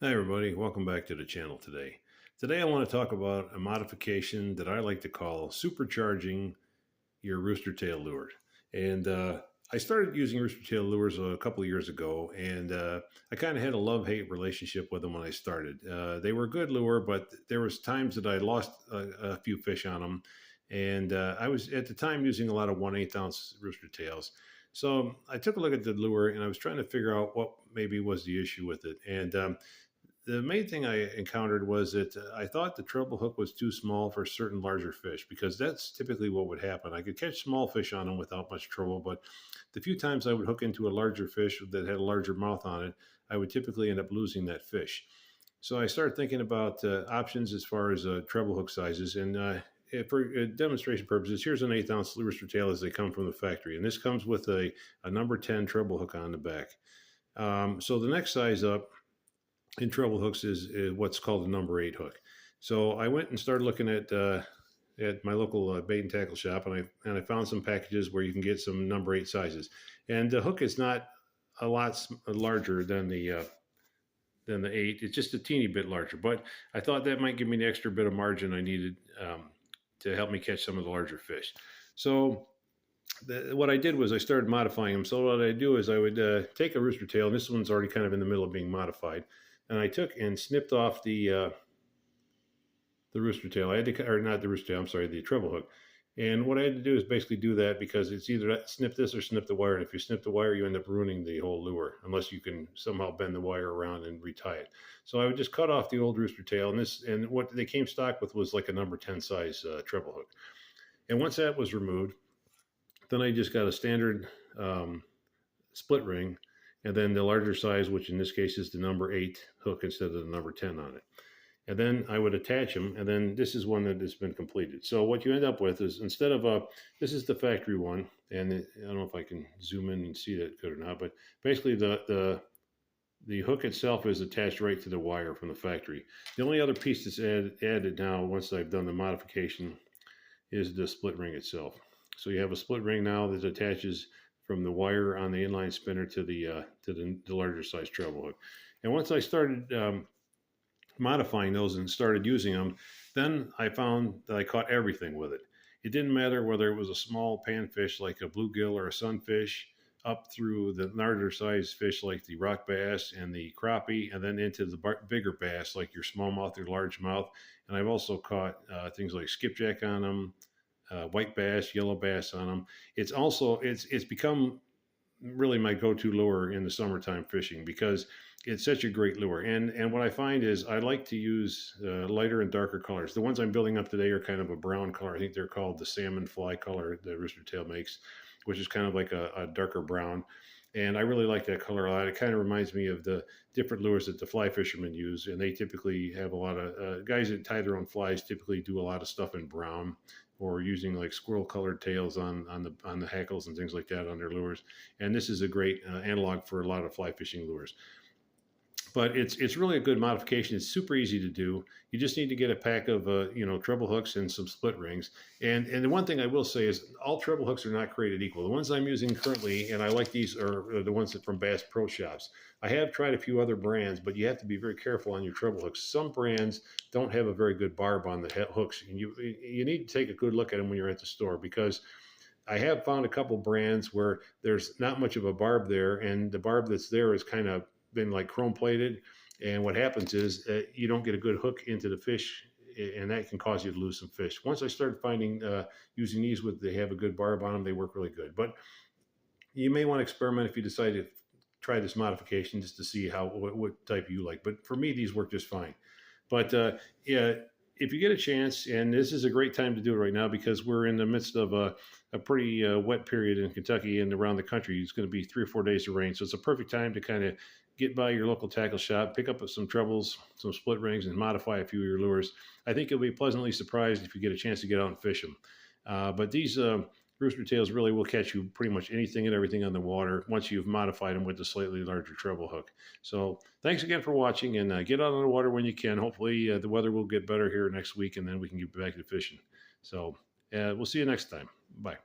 Hi everybody, welcome back to the channel today. Today I want to talk about a modification that I like to call supercharging your Roostertail lure. And I started using Roostertail lures a couple of years ago, and I kind of had a love-hate relationship with them when I started. They were a good lure, but there was times that I lost a few fish on them, and I was at the time using a lot of 1/8 ounce Roostertails. So I took a look at the lure, and I was trying to figure out what maybe was the issue with it. And the main thing I encountered was that I thought the treble hook was too small for certain larger fish because that's typically what would happen. I could catch small fish on them without much trouble, but the few times I would hook into a larger fish that had a larger mouth on it, I would typically end up losing that fish. So I started thinking about options as far as treble hook sizes. And for demonstration purposes, here's an 1/8 ounce rooster tail as they come from the factory. And this comes with a number 10 treble hook on the back. So the next size up in treble hooks is what's called a number 8 hook. So I went and started looking at my local bait and tackle shop, and I found some packages where you can get some number 8 sizes. And the hook is not a lot larger than the 8. It's just a teeny bit larger, but I thought that might give me the extra bit of margin I needed to help me catch some of the larger fish. So what I did was I started modifying them. So what I do is I would take a rooster tail, and this one's already kind of in the middle of being modified, and I took and snipped off the rooster tail. I had to, or not the rooster tail. I'm sorry, the treble hook. And what I had to do is basically do that because it's either snip this or snip the wire. And if you snip the wire, you end up ruining the whole lure unless you can somehow bend the wire around and retie it. So I would just cut off the old rooster tail, and what they came stock with was like a number 10 size treble hook. And once that was removed, then I just got a standard split ring, and then the larger size, which in this case is the number 8 hook instead of the number 10 on it. And then I would attach them, and then this is one that has been completed. So what you end up with is instead of this is the factory one, and I don't know if I can zoom in and see that good or not, but basically the hook itself is attached right to the wire from the factory. The only other piece that's added now, once I've done the modification, is the split ring itself. So you have a split ring now that attaches from the wire on the inline spinner to the larger size treble hook. And once I started modifying those and started using them, then I found that I caught everything with it. It didn't matter whether it was a small panfish like a bluegill or a sunfish, up through the larger size fish like the rock bass and the crappie, and then into the bigger bass like your smallmouth or largemouth. And I've also caught things like skipjack on them, white bass, yellow bass on them. It's become really my go-to lure in the summertime fishing because it's such a great lure. And what I find is I like to use lighter and darker colors. The ones I'm building up today are kind of a brown color. I think they're called the salmon fly color that Rooster Tail makes, which is kind of like a darker brown. And I really like that color a lot. It kind of reminds me of the different lures that the fly fishermen use. And they typically have a lot of guys that tie their own flies typically do a lot of stuff in brown or using like squirrel colored tails on the hackles and things like that on their lures. And this is a great analog for a lot of fly fishing lures. But it's really a good modification. It's super easy to do. You just need to get a pack of treble hooks and some split rings. And the one thing I will say is all treble hooks are not created equal. The ones I'm using currently, and I like these, are the ones that from Bass Pro Shops. I have tried a few other brands, but you have to be very careful on your treble hooks. Some brands don't have a very good barb on the hooks, and you need to take a good look at them when you're at the store because I have found a couple brands where there's not much of a barb there, and the barb that's there is kind of been like chrome plated. And what happens is you don't get a good hook into the fish, and that can cause you to lose some fish. Once I started finding using these they have a good barb on them, they work really good. But you may want to experiment if you decide to try this modification just to see what type you like. But for me, these work just fine. But yeah, if you get a chance, and this is a great time to do it right now because we're in the midst of a pretty wet period in Kentucky and around the country. It's going to be 3 or 4 days of rain. So it's a perfect time to kind of get by your local tackle shop, pick up some trebles, some split rings, and modify a few of your lures. I think you'll be pleasantly surprised if you get a chance to get out and fish them. But these rooster tails really will catch you pretty much anything and everything on the water once you've modified them with the slightly larger treble hook. So thanks again for watching, and get out on the water when you can. Hopefully the weather will get better here next week, and then we can get back to fishing. So we'll see you next time. Bye.